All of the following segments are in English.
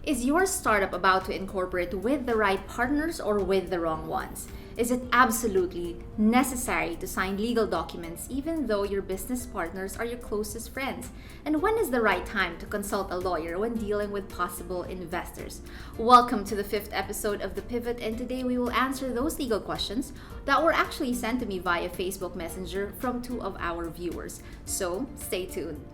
Is your startup about to incorporate with the right partners or with the wrong ones? Is it absolutely necessary to sign legal documents even though your business partners are your closest friends? And when is the right time to consult a lawyer when dealing with possible investors? Welcome to the 5th episode of The Pivot, and today we will answer those legal questions that were actually sent to me via Facebook Messenger from 2 of our viewers. So stay tuned.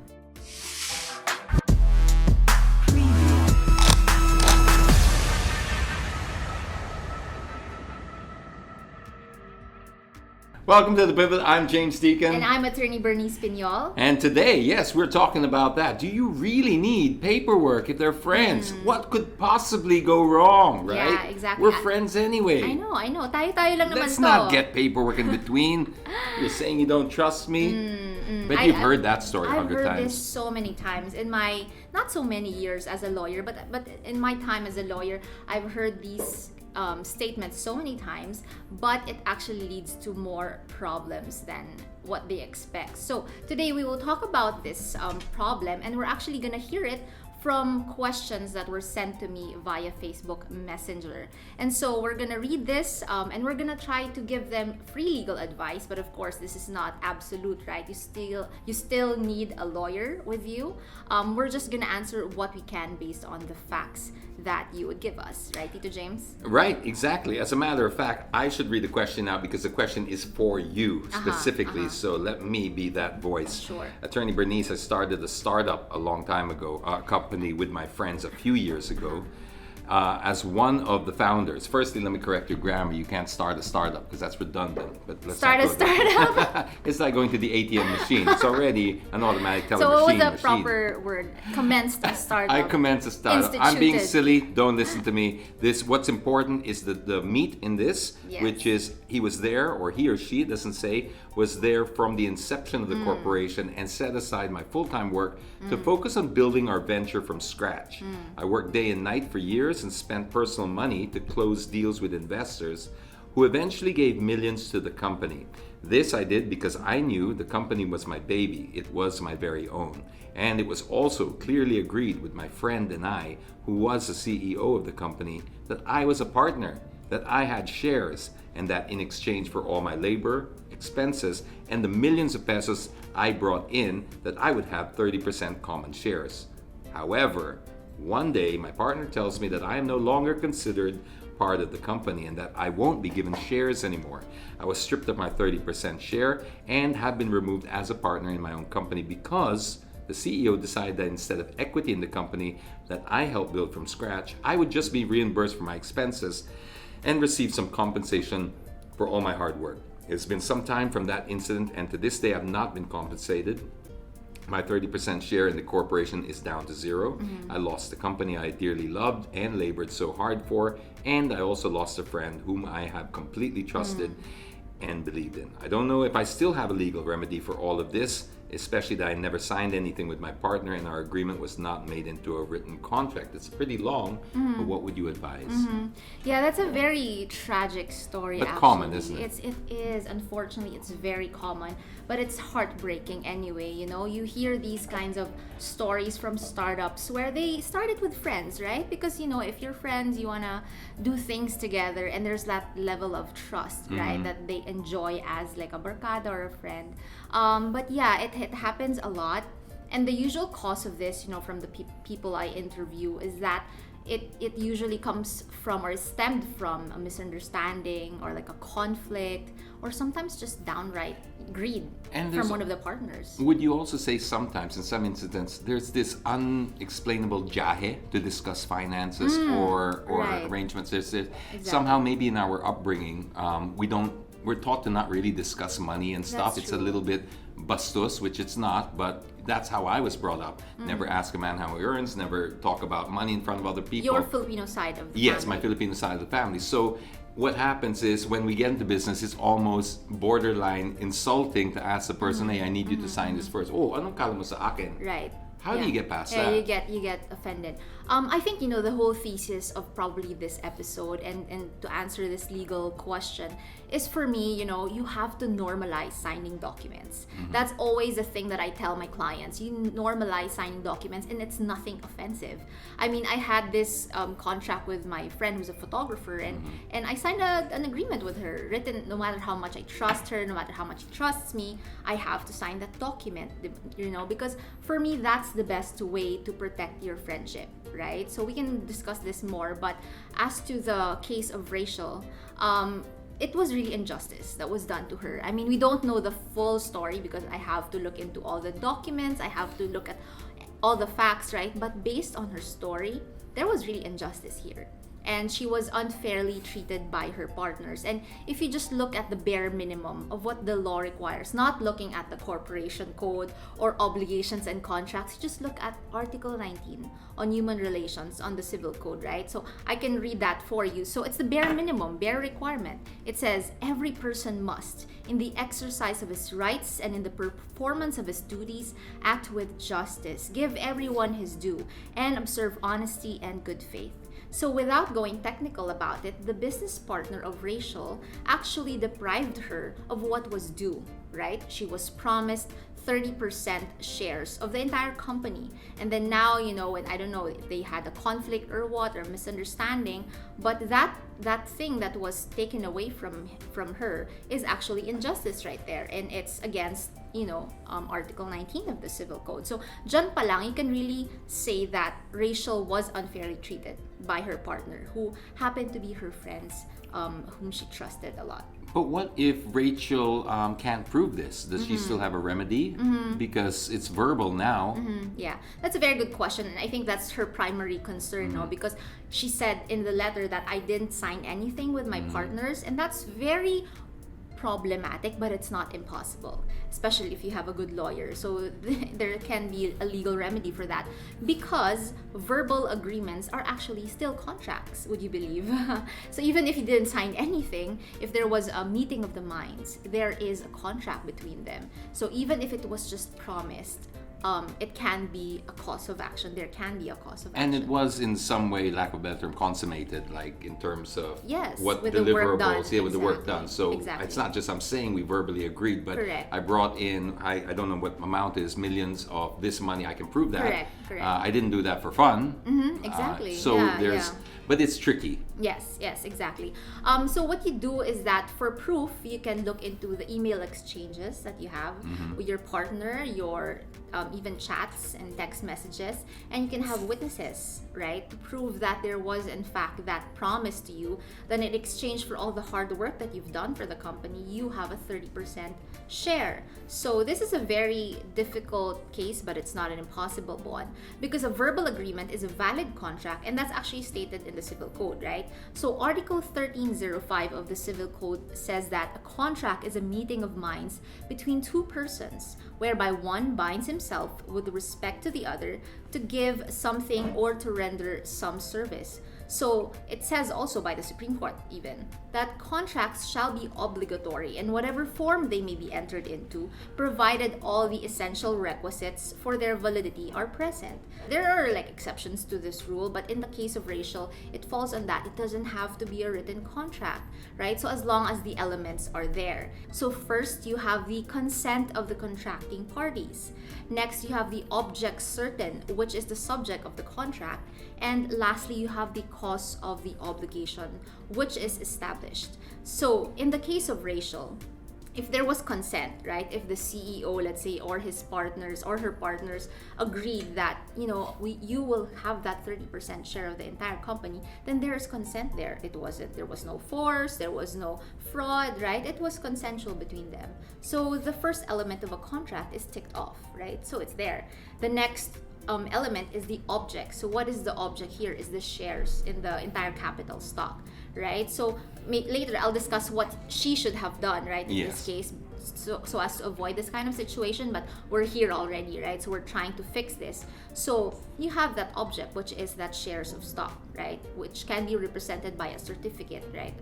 Welcome to The Pivot. I'm James Deacon. And I'm attorney Bernice Piñol. And today, yes, we're talking about that. Do you really need paperwork if they're friends? What could possibly go wrong, right? Yeah, exactly. We're friends anyway. I know. Tayo-tayo lang naman Let's to. not get paperwork in between. You're saying you don't trust me? But you've heard that story 100 times. I've heard this so many times in my, not so many years as a lawyer, but in my time as a lawyer, I've heard these statements so many times, but it actually leads to more problems than what they expect. So today we will talk about this problem, and we're actually gonna hear it from questions that were sent to me via Facebook Messenger. And so we're gonna read this and we're gonna try to give them free legal advice, but of course this is not absolute, right? You still need a lawyer with you. We're just gonna answer what we can based on the facts that you would give us, right, Tito James? Right, exactly. As a matter of fact, I should read the question out because the question is for you specifically. So let me be that voice. Sure. Attorney Bernice, I started a startup a long time ago, a company with my friends a few years ago. As one of the founders. Firstly, let me correct your grammar. You can't start a startup because that's redundant. But let's Start a startup? It's like going to the ATM machine. It's already an automatic teller So what was machine. the proper word? Commenced a startup. I commenced a startup. I'm being Instituted. silly. Don't listen to me. What's important is the meat in this, Yes. which is he was there, or he or she, it doesn't say, was there from the inception of the corporation and set aside my full-time work to focus on building our venture from scratch. I worked day and night for years and spent personal money to close deals with investors who eventually gave millions to the company. This I did because I knew the company was my baby. It was my very own. And it was also clearly agreed with my friend and I, who was the CEO of the company, that I was a partner, that I had shares, and that in exchange for all my labor, expenses, and the millions of pesos I brought in, that I would have 30% common shares. However, one day my partner tells me that I am no longer considered part of the company and that I won't be given shares anymore. I was stripped of my 30% share and have been removed as a partner in my own company because the CEO decided that instead of equity in the company that I helped build from scratch, I would just be reimbursed for my expenses and receive some compensation for all my hard work. It's been some time from that incident, and to this day I've not been compensated. My 30% share in the corporation is down to zero. I lost the company I dearly loved and labored so hard for, and I also lost a friend whom I have completely trusted and believed in. I don't know if I still have a legal remedy for all of this, especially that I never signed anything with my partner and our agreement was not made into a written contract. It's pretty long, but what would you advise? Yeah, that's a very tragic story. But actually. common, isn't it? It is. Unfortunately, it's very common, but it's heartbreaking anyway. You know, you hear these kinds of stories from startups where they started with friends, right? Because if you're friends, you wanna do things together, and there's that level of trust, right, that they enjoy as like a barkada or a friend. But yeah, it happens a lot. And the usual cause of this, from the people I interview, is that it usually comes from or is stemmed from a misunderstanding or like a conflict, or sometimes just downright greed And from one of the partners. Would you also say sometimes, in some incidents, there's this unexplainable jahe to discuss finances or right. arrangements? Somehow maybe in our upbringing, we're taught to not really discuss money and stuff. That's It's a true. little bit bastos, which it's not, but that's how I was brought up. Never ask a man how he earns, never talk about money in front of other people. Your Filipino side of the Yes, family. my Filipino side of the family. So what happens is when we get into business, it's almost borderline insulting to ask the person, hey, I need you to sign this first. Oh, anong kala mo sa akin? Right. How do you get past yeah, that? you get offended. I think the whole thesis of probably this episode, and to answer this legal question, is for me, you have to normalize signing documents. That's always a thing that I tell my clients. You normalize signing documents, and it's nothing offensive. I mean, I had this contract with my friend who's a photographer, and I signed an agreement with her, written. No matter how much I trust her, no matter how much she trusts me, I have to sign that document. Because for me, that's the best way to protect your friendship, right? So we can discuss this more, but as to the case of Rachel, it was really injustice that was done to her. I mean, we don't know the full story because I have to look into all the documents, I have to look at all the facts, right? But based on her story, there was really injustice here. And she was unfairly treated by her partners. And if you just look at the bare minimum of what the law requires, not looking at the corporation code or obligations and contracts, just look at Article 19 on human relations on the civil code, right? So I can read that for you. So it's the bare minimum, bare requirement. It says every person must, in the exercise of his rights and in the performance of his duties, act with justice, give everyone his due, and observe honesty and good faith. So without going technical about it, the business partner of Rachel actually deprived her of what was due, right? She was promised 30% shares of the entire company. And then now, when I don't know if they had a conflict or what, or misunderstanding, but that thing that was taken away from her is actually injustice right there. And it's against, Article 19 of the Civil Code. So, dyan pa lang, you can really say that Rachel was unfairly treated by her partner, who happened to be her friends, whom she trusted a lot. But what if Rachel can't prove this? Does she still have a remedy? Because it's verbal now. Yeah, that's a very good question. And I think that's her primary concern, no? Because she said in the letter that I didn't sign anything with my partners. And that's very problematic, but it's not impossible, especially if you have a good lawyer. So there can be a legal remedy for that, because verbal agreements are actually still contracts, would you believe? So even if you didn't sign anything, if there was a meeting of the minds, there is a contract between them. So even if it was just promised, it can be a cause of action. There can be a cause of action. And it was in some way, lack of a better term, consummated, like in terms of what with the work done. deliverables, with the work done. So Exactly. it's not just I'm saying we verbally agreed, but Correct. I brought in, I don't know what amount is, millions of this money, I can prove that. Correct. I didn't do that for fun. Exactly. So there's, but it's tricky. Yes, exactly. So what you do is that for proof, you can look into the email exchanges that you have with your partner, your even chats and text messages, and you can have witnesses, right, to prove that there was in fact that promise to you. Then in exchange for all the hard work that you've done for the company, you have a 30% share. So this is a very difficult case, but it's not an impossible one, because a verbal agreement is a valid contract, and that's actually stated in the Civil Code, right? So Article 1305 of the Civil Code says that a contract is a meeting of minds between two persons, whereby one binds himself with respect to the other to give something or to render some service. So it says also by the Supreme Court even that contracts shall be obligatory in whatever form they may be entered into, provided all the essential requisites for their validity are present. There are exceptions to this rule, but in the case of Rachel, it falls on that it doesn't have to be a written contract, right? So as long as the elements are there. So first, you have the consent of the contracting parties. Next, you have the object certain, which is the subject of the contract. And lastly, you have the cause of the obligation, which is established. So in the case of Rachel, if there was consent, right? If the CEO, let's say, or his partners or her partners agreed that, you will have that 30% share of the entire company, then there is consent there. There was no force, there was no fraud, right? It was consensual between them. So the first element of a contract is ticked off, right? So it's there. The next element is the object. So what is the object here? Is the shares in the entire capital stock, right? So later I'll discuss what she should have done, right, in this case, so as to avoid this kind of situation, but we're here already, right? So we're trying to fix this. So you have that object, which is that shares of stock, right, which can be represented by a certificate, right?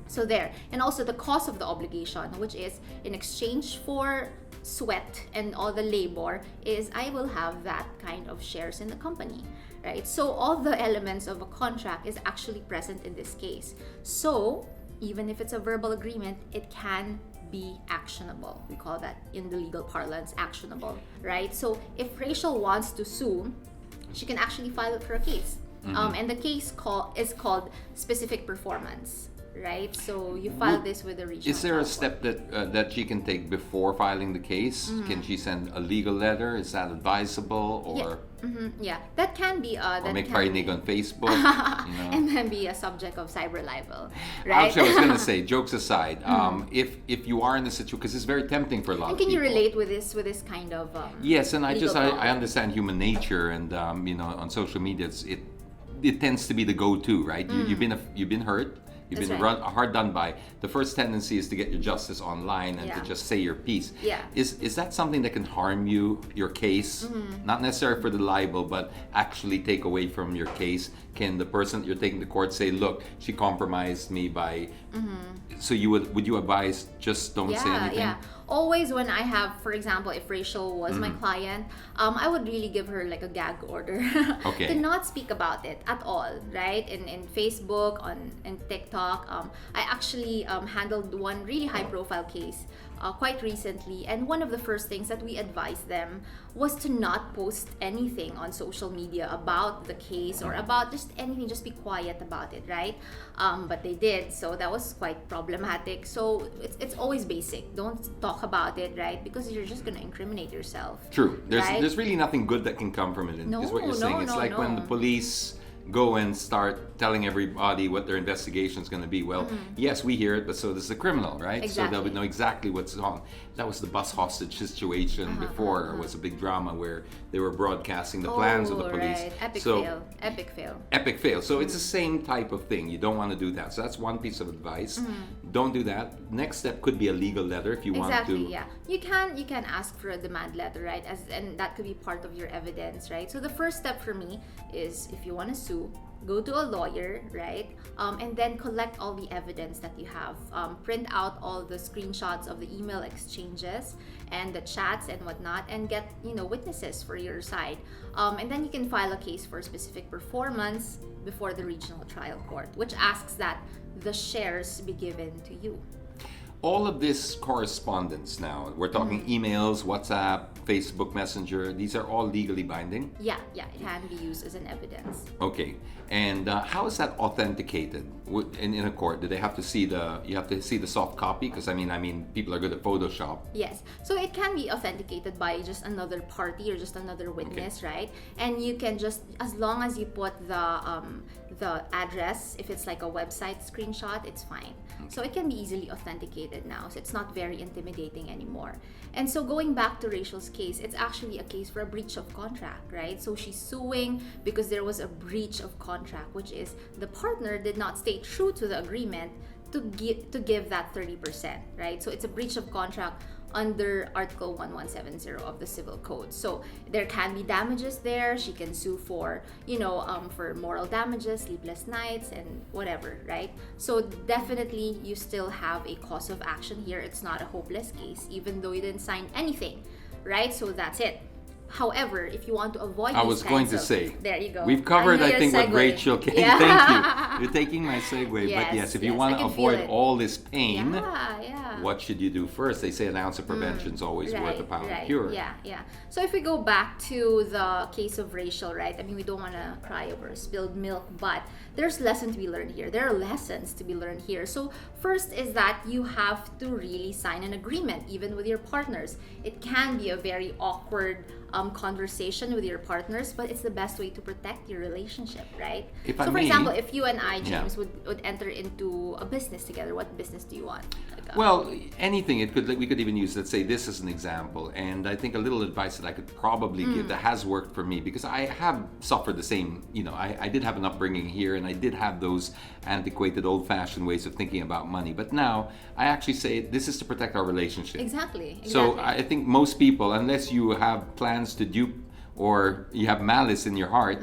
So there. And also the cost of the obligation, which is in exchange for sweat and all the labor, is I will have that kind of shares in the company, right? So all the elements of a contract is actually present in this case. So even if it's a verbal agreement, it can be actionable. We call that in the legal parlance actionable, right? So if Rachel wants to sue, she can actually file it for a case. And the case is called specific performance, right? So you file this with the regional. Is there a trial step that she can take before filing the case? Can she send a legal letter? Is that advisable, or yeah, that can be or that make can parinig be, on Facebook? You know? and then be a subject of cyber libel, right? Actually, I was gonna say, jokes aside, if you are in the situation, because it's very tempting for a lot and of can people. you relate with this kind of Yes, and I legal problem? understand human nature, and you know, on social media, it tends to be the go-to, right? You've been hurt. You've That's been right. hard done by. The first tendency is to get your justice online and to Yeah. just say your piece. Yeah. Is that something that can harm your case? Not necessarily for the libel, but actually take away from your case? Can the person that you're taking to court say, "Look, she compromised me by"? So would you advise just don't say anything? Yeah. Always when I have, for example, if Rachel was my client, I would really give her like a gag order Okay. to not speak about it at all, right? In Facebook, in TikTok. I actually handled one really high-profile case quite recently, and one of the first things that we advised them was to not post anything on social media about the case or about just anything, just be quiet about it, right? But they did, so that was quite problematic. So it's always basic. Don't talk about it, right? Because you're just gonna incriminate yourself. True. Right? There's really nothing good that can come from it. Is what you're saying. It's like when the no. police go and start telling everybody what their investigation is going to be. Well, yes, we hear it, but so does the criminal, right? So Exactly. they'll know exactly what's on. That was the bus hostage situation before. It was a big drama where they were broadcasting the plans of the police. Right. Epic so, fail. Epic fail. Epic fail. So it's the same type of thing. You don't want to do that. So that's one piece of advice. Don't do that. Next step could be a legal letter if you want to. Exactly, yeah. You can ask for a demand letter, right? And that could be part of your evidence, right? So the first step for me is, if you want to sue, go to a lawyer, right? And then collect all the evidence that you have. Print out all the screenshots of the email exchanges and the chats and whatnot, and get witnesses for your side. And then you can file a case for specific performance before the regional trial court, which asks that the shares be given to you. All of this correspondence now, we're talking emails, WhatsApp, Facebook Messenger, these are all legally binding? Yeah, it can be used as an evidence. Okay, and how is that authenticated in a court? Do they have to see you have to see the soft copy? Because I mean, people are good at Photoshop. Yes, so it can be authenticated by just another party or just another witness, right? And you can just, as long as you put the address, if it's like a website screenshot, it's fine. So it can be easily authenticated now, so it's not very intimidating anymore. And so going back to Rachel's case, it's actually a case for a breach of contract, right? So she's suing because there was a breach of contract, which is the partner did not stay true to the agreement to give that 30%, right? So it's a breach of contract under Article 1170 of the Civil Code. So there can be damages there. She can sue for, for moral damages, sleepless nights, and whatever, right? So definitely you still have a cause of action here. It's not a hopeless case, even though you didn't sign anything, right? So that's it. However, if you want to avoid I was going to say, there you go. We've covered, know I your think, what segue. Rachel came. Yeah. Thank you. You're taking my segue. But yes, if you Yes, want I to can feel avoid it. all this pain, Yeah. what should you do first? They say an ounce of prevention is always worth a pound of cure. Yeah. So if we go back to the case of Rachel, right? I mean, we don't want to cry over spilled milk, but there's lesson to be learned here. There are lessons to be learned here. So first is that you have to really sign an agreement, even with your partners. It can be a very awkward conversation with your partners, but it's the best way to protect your relationship, right? If So I for may- example, if you and I, Yeah. James, would enter into a business together, what business do you want? Like, Well, anything. We could even use, let's say, this as an example. And I think a little advice that I could probably give that has worked for me, because I have suffered the same. I did have an upbringing here, and I did have those antiquated, old-fashioned ways of thinking about money. But now I actually say this is to protect our relationship. Exactly. So I think most people, unless you have plans to dupe or you have malice in your heart,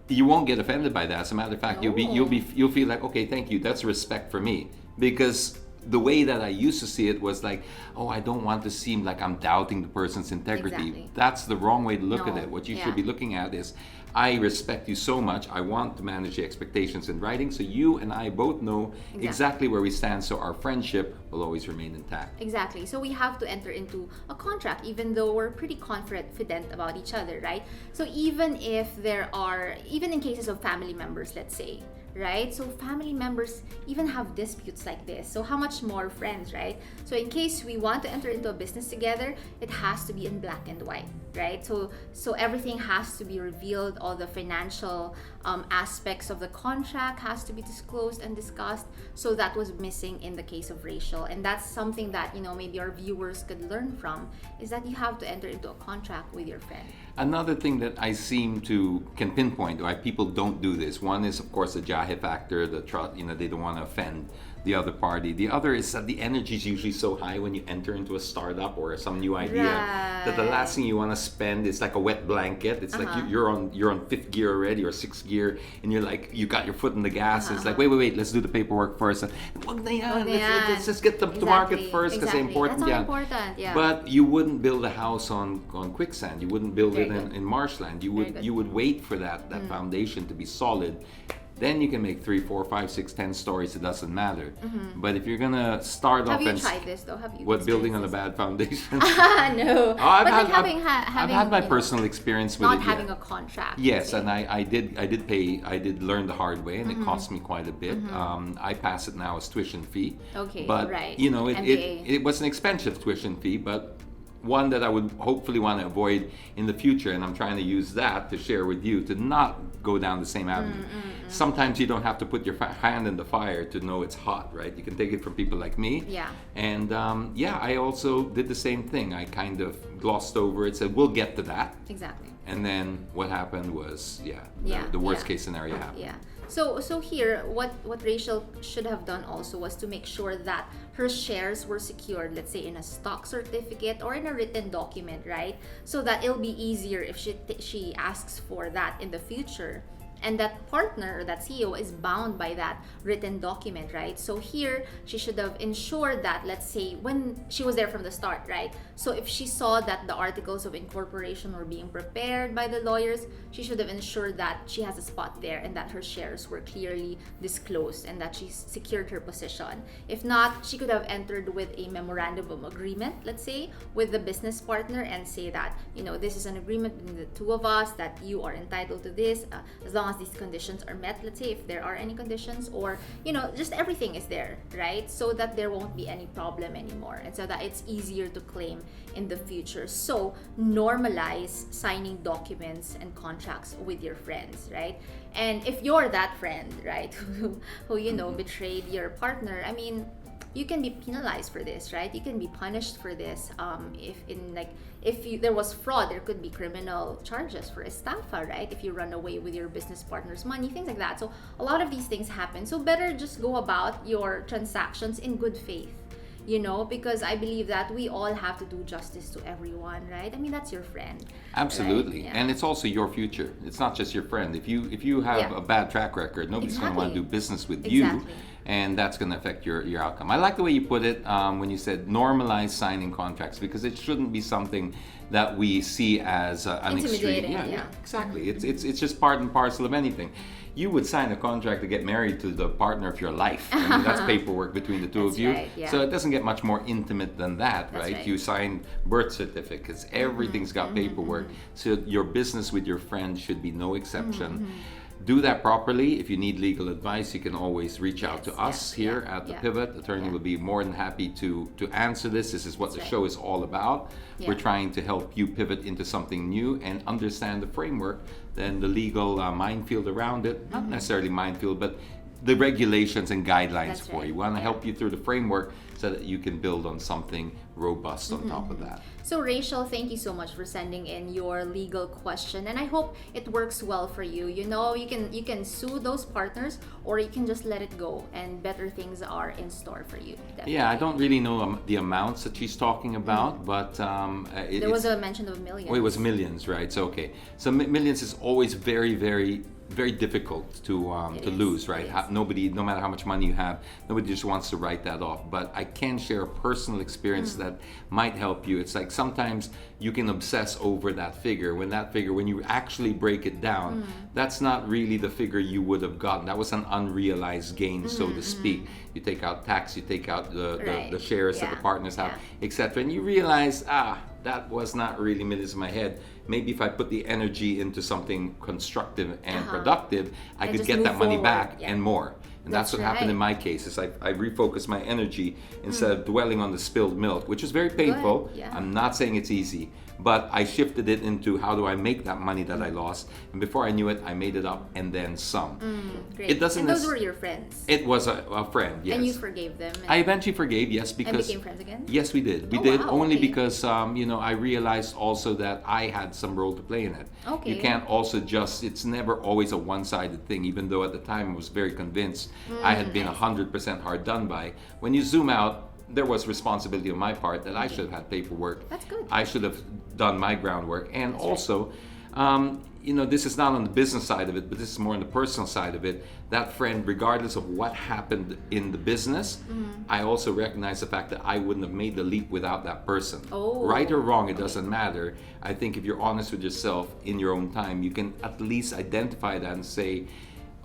you won't get offended by that. As a matter of fact, you'll feel like, okay, thank you. That's respect for me, because the way that I used to see it was like, oh, I don't want to seem like I'm doubting the person's integrity. Exactly. That's the wrong way to look at No. it. What you Yeah. should be looking at is, I respect you so much. I want to manage the expectations in writing, so you and I both know exactly where we stand, so our friendship will always remain intact. Exactly. So we have to enter into a contract even though we're pretty confident about each other, right? So even in cases of family members, let's say, right? So family members even have disputes like this. So how much more friends, right? So in case we want to enter into a business together, it has to be in black and white, right? So everything has to be revealed. All the financial aspects of the contract has to be disclosed and discussed. So that was missing in the case of Rachel, and that's something that maybe our viewers could learn from, is that you have to enter into a contract with your friend. Another thing that I can pinpoint why people don't do this. One is, of course, the jahe factor, the trust. They don't want to offend the other party. The other is that the energy is usually so high when you enter into a startup or some new idea, that the last thing you want to spend is like a wet blanket. It's like you're on fifth gear already, or sixth gear, and you're like, you got your foot in the gas. It's like, wait, let's do the paperwork first. Let's just get them to market first, because it's important. That's all important. Yeah. But you wouldn't build a house on quicksand. You wouldn't build it in marshland. You would wait for that foundation to be solid. Then you can make 3, 4, 5, 6, 10 stories. It doesn't matter. But if you're gonna start off have you and tried this though? Have you? what, building on a bad foundation? No. I've Having had my personal experience with not it. having a contract. Yes, and I did learn the hard way, and it cost me quite a bit. I pass it now as tuition fee. Okay, but right. it was an expensive tuition fee, but one that I would hopefully want to avoid in the future, and I'm trying to use that to share with you, to not go down the same avenue. Sometimes you don't have to put your hand in the fire to know it's hot, right? You can take it from people like me. Yeah. And I also did the same thing. I kind of glossed over it, said, we'll get to that. Exactly. And then what happened was, the worst case scenario happened. Yeah. So here, what Rachel should have done also was to make sure that her shares were secured, let's say in a stock certificate or in a written document, right? So that it'll be easier if she asks for that in the future. And that partner or that CEO is bound by that written document, right? So here, she should have ensured that, let's say, when she was there from the start, right? So if she saw that the articles of incorporation were being prepared by the lawyers, she should have ensured that she has a spot there and that her shares were clearly disclosed and that she secured her position. If not, she could have entered with a memorandum of agreement, let's say, with the business partner and say that, this is an agreement between the two of us that you are entitled to this as long as these conditions are met, let's say, if there are any conditions, or just everything is there, right? So that there won't be any problem anymore, and so that it's easier to claim in the future. So normalize signing documents and contracts with your friends, right? And if you're that friend, right, who betrayed your partner, I mean, you can be penalized for this, right? You can be punished for this. If there was fraud, there could be criminal charges for estafa, right? If you run away with your business partner's money, things like that. So a lot of these things happen. So better just go about your transactions in good faith, because I believe that we all have to do justice to everyone, right? I mean, that's your friend. Absolutely. Right? Yeah. And it's also your future. It's not just your friend. If you have a bad track record, nobody's going to want to do business with you. And that's going to affect your outcome. I like the way you put it when you said normalize signing contracts, because it shouldn't be something that we see as an extreme. Yeah, exactly. It's just part and parcel of anything. You would sign a contract to get married to the partner of your life. I mean, that's paperwork between the two of you. Right, yeah. So it doesn't get much more intimate than that, That's right. You sign birth certificates. Everything's got paperwork. So your business with your friend should be no exception. Do that properly. If you need legal advice, you can always reach out to us here at The Pivot. Attorney will be more than happy to answer this. This is what the show is all about. We're trying to help you pivot into something new and understand the framework, then the legal minefield around it. Not necessarily minefield, but the regulations and guidelines for you. We want to help you through the framework so that you can build on something robust on top of that. So Rachel, thank you so much for sending in your legal question, and I hope it works well for you. You can sue those partners, or you can just let it go, and better things are in store for you. Definitely. Yeah, I don't really know the amounts that she's talking about, but there was a mention of millions. Oh, it was millions, right? So okay, so millions is always very, very very difficult to It to is, lose, it right? is. Nobody, no matter how much money you have, nobody just wants to write that off. But I can share a personal experience that might help you. It's like sometimes you can obsess over that figure when you actually break it down, that's not really the figure you would have gotten. That was an unrealized gain, so to speak. You take out tax, you take out the Right. shares that Yeah. the partners have, Yeah. etc. And you realize, that was not really millions in my head. Maybe if I put the energy into something constructive and productive, I And could just get move that money forward, back yeah. and more. And that's what happened in right. my case. Is I refocused my energy instead of dwelling on the spilled milk, which is very painful. yeah. I'm not saying it's easy, but I shifted it into how do I make that money that I lost, and before I knew it, I made it up and then some. Great. It doesn't And those nec- were your friends. It was a friend, yes. And you forgave them. I eventually forgave, yes, because became friends again? Yes, we did. We Oh, did wow, only okay. because I realized also that I had some role to play in it. Okay. You can't also just. It's never always a one-sided thing. Even though at the time I was very convinced I had been 100% hard done by. When you zoom out, there was responsibility on my part that I should have had paperwork. That's good. I should have done my groundwork, and also. This is not on the business side of it, but this is more on the personal side of it. That friend, regardless of what happened in the business, I also recognize the fact that I wouldn't have made the leap without that person. Oh, Right or wrong, it doesn't matter. I think if you're honest with yourself in your own time, you can at least identify that and say,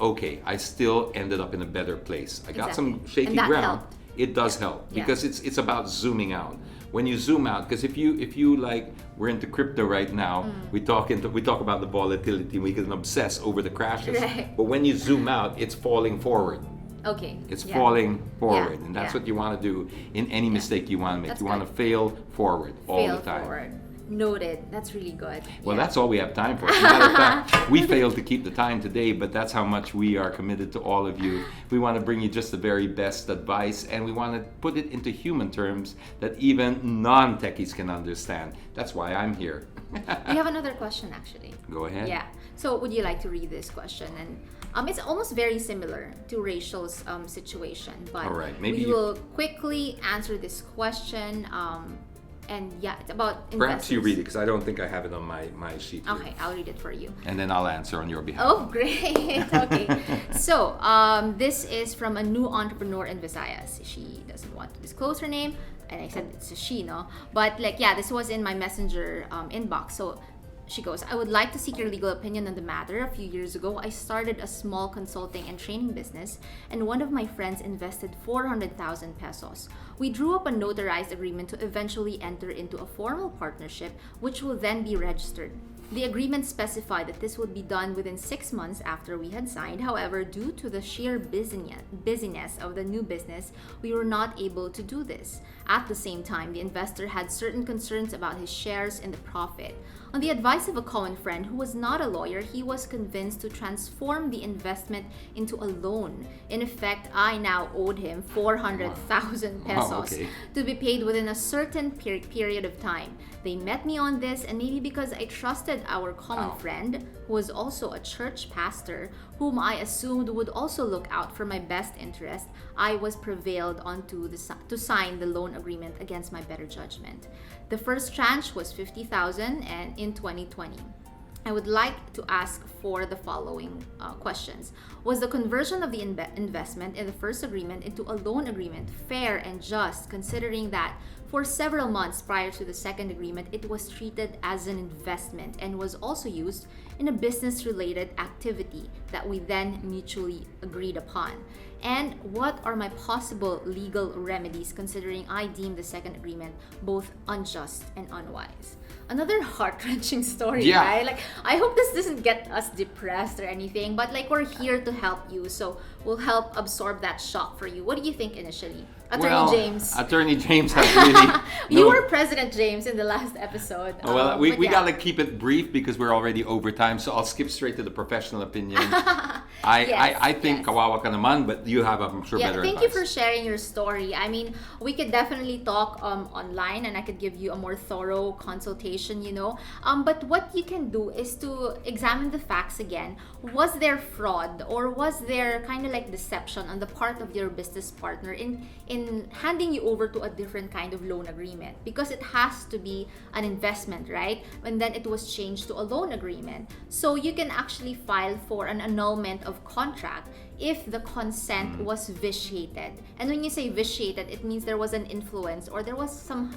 okay, I still ended up in a better place. I got some Exactly. shaky And that ground. helped. It does help Yeah. because it's about zooming out. When you zoom out, because if you like, we're into crypto right now. We talk about the volatility. We can obsess over the crashes. Right. But when you zoom out, it's falling forward. Okay. It's yeah. falling forward, Yeah, and that's yeah. what you want to do in any mistake you want to make. That's You want good. to fail forward all Fail the time. forward. Noted. That's really good. Well, Yeah. that's all we have time for. As a matter of fact, we failed to keep the time today, but that's how much we are committed to all of you. We want to bring you just the very best advice, and we want to put it into human terms that even non-techies can understand. That's why I'm here. We have another question actually. Go ahead. Yeah. So would you like to read this question? And it's almost very similar to Rachel's situation, but All right, maybe we you- will quickly answer this question. And yeah, it's about Perhaps you investors. read it, because I don't think I have it on my sheet here. Okay, I'll read it for you. And then I'll answer on your behalf. Oh, great. Okay. So, this is from a new entrepreneur in Visayas. She doesn't want to disclose her name. And I said it's a she, no? But, this was in my messenger inbox. So, she goes, I would like to seek your legal opinion on the matter. A few years ago, I started a small consulting and training business, and one of my friends invested 400,000 pesos. We drew up a notarized agreement to eventually enter into a formal partnership, which will then be registered. The agreement specified that this would be done within 6 months after we had signed. However, due to the sheer busyness of the new business, we were not able to do this. At the same time, the investor had certain concerns about his shares in the profit. On the advice of a common friend who was not a lawyer, he was convinced to transform the investment into a loan. In effect, I now owed him 400,000 pesos Wow, okay. to be paid within a certain period of time. They met me on this, and maybe because I trusted our common Wow. friend, who was also a church pastor, whom I assumed would also look out for my best interest, I was prevailed on to sign the loan agreement against my better judgment. The first tranche was 50,000 and in 2020. I would like to ask for the following questions. Was the conversion of the investment in the first agreement into a loan agreement fair and just, considering that for several months prior to the second agreement, it was treated as an investment and was also used in a business-related activity that we then mutually agreed upon? And what are my possible legal remedies, considering I deem the second agreement both unjust and unwise? Another heart-wrenching story, Yeah. right? Like, I hope this doesn't get us depressed or anything, but we're here to help you, so we'll help absorb that shock for you. What do you think initially? Attorney James. Attorney James has really. You no- were President James in the last episode. Oh, well, we but yeah. gotta keep it brief because we're already over time, so I'll skip straight to the professional opinion. Yes, I think yes. kawawa ka naman, but you have, I'm sure, Yeah, better thank you advice. for sharing your story. I mean, we could definitely talk online, and I could give you a more thorough consultation, But what you can do is to examine the facts again. Was there fraud, or was there kind of like deception on the part of your business partner in in handing you over to a different kind of loan agreement, because it has to be an investment, right? And then it was changed to a loan agreement. So you can actually file for an annulment of contract if the consent was vitiated. And when you say vitiated, it means there was an influence, or there was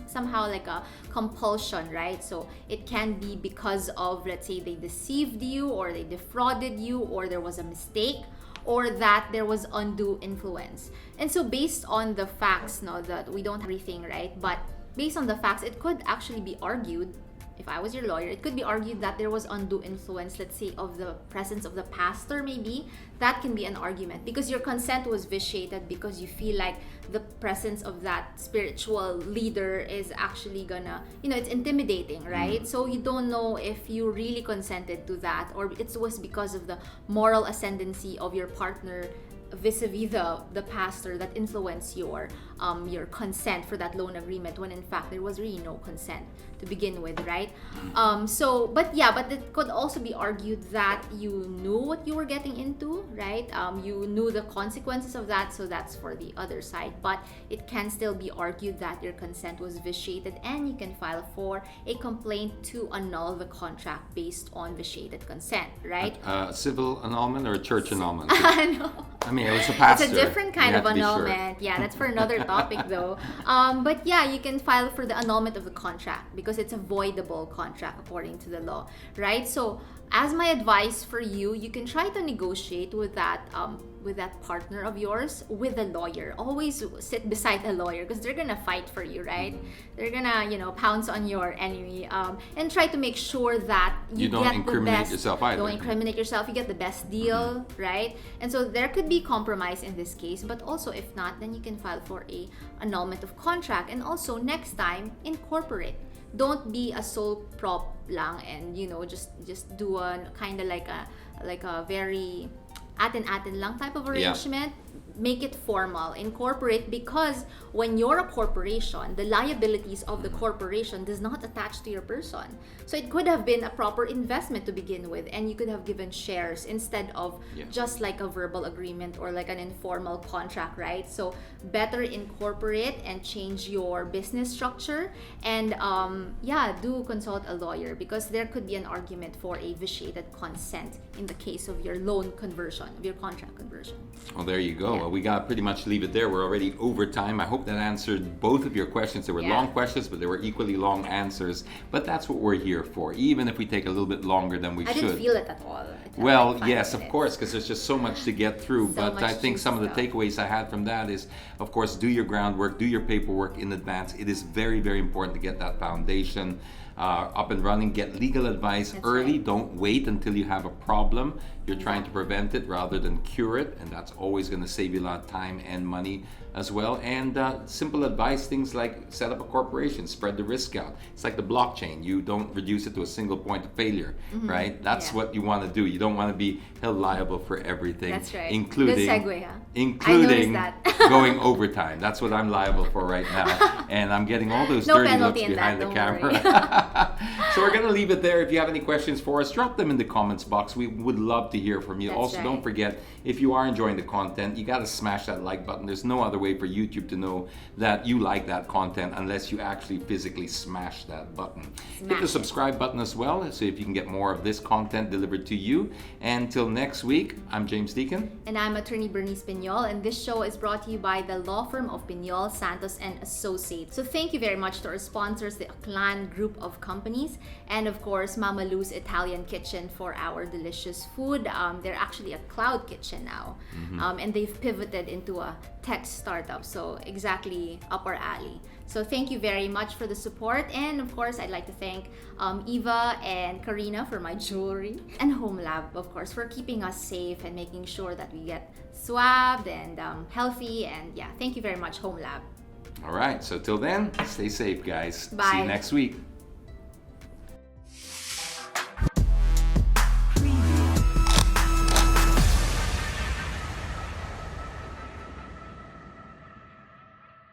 somehow like a compulsion, right? So it can be because of, let's say, they deceived you, or they defrauded you, or there was a mistake, or that there was undue influence. And so based on the facts, no, that we don't have everything, right? But based on the facts, it could actually be argued, if I was your lawyer, it could be argued that there was undue influence, let's say, of the presence of the pastor, maybe. That can be an argument, because your consent was vitiated because you feel like the presence of that spiritual leader is actually gonna, it's intimidating, right? So you don't know if you really consented to that, or it was because of the moral ascendancy of your partner vis-a-vis the pastor that influenced your consent for that loan agreement, when in fact there was really no consent to begin with, right? But it could also be argued that you knew what you were getting into, right? You knew the consequences of that, so that's for the other side. But it can still be argued that your consent was vitiated, and you can file for a complaint to annul the contract based on vitiated consent, right? Civil annulment or a church annulment? No. I mean, it was a pastor. It's a different kind You of have to be sure. annulment. Yeah, that's for another topic though. But yeah, you can file for the annulment of the contract because it's a voidable contract according to the law, right? So as my advice for you, you can try to negotiate with that partner of yours with a lawyer. Always sit beside a lawyer, because they're gonna fight for you, right? They're gonna pounce on your enemy, and try to make sure that you don't get incriminate the best, yourself either. Don't incriminate yourself. You get the best deal, right? And so there could be compromise in this case, but also if not, then you can file for a annulment of contract. And also next time, incorporate. Don't be a sole prop lang, and just do a kind of like a very atin-atin lang type of arrangement. Make it formal, incorporate, because when you're a corporation, the liabilities of the corporation does not attach to your person. So it could have been a proper investment to begin with, and you could have given shares instead of just like a verbal agreement or like an informal contract, right? So better incorporate and change your business structure, and do consult a lawyer, because there could be an argument for a vitiated consent in the case of your loan conversion, of your contract conversion. Well, there you go. Yeah. Well, we got to pretty much leave it there. We're already over time. I hope that answered both of your questions. They were long questions, but they were equally long answers. But that's what we're here for, even if we take a little bit longer than we should. I didn't feel it at all. Well, yes, of course, because there's just so much to get through. So but I think some of the juicy takeaways I had from that is, of course, do your groundwork, do your paperwork in advance. It is very, very important to get that foundation up and running. Get legal advice early. Right. Don't wait until you have a problem. You're trying to prevent it rather than cure it, and that's always going to save you a lot of time and money as well. And simple advice, things like set up a corporation, spread the risk out. It's like the blockchain. You don't reduce it to a single point of failure, right? That's what you want to do. You don't want to be held liable for everything, That's right. including Good segue, huh? including I noticed that. going overtime. That's what I'm liable for right now, and I'm getting all those No dirty penalty looks in behind that, the don't camera. So we're gonna leave it there. If you have any questions for us, drop them in the comments box. We would love to hear from you. That's Also, right. don't forget, if you are enjoying the content, you got to smash that like button. There's no other way for YouTube to know that you like that content unless you actually physically smash that button. Hit the Smash it. subscribe button as well, so if you can get more of this content delivered to you. Until next week, I'm James Deacon. And I'm attorney Bernice Piñol, and this show is brought to you by the law firm of Piñol, Santos and Associates. So thank you very much to our sponsors, the Aklan Group of Companies, and of course Mama Lou's Italian Kitchen for our delicious food. They're actually a cloud kitchen now, and they've pivoted into a tech startup, so exactly up our alley. So thank you very much for the support, and of course I'd like to thank Eva and Karina for my jewelry, and Home Lab, of course, for keeping us safe and making sure that we get swabbed and healthy. And yeah, thank you very much, Home Lab. All right, so till then, stay safe, guys. See Bye. you next week.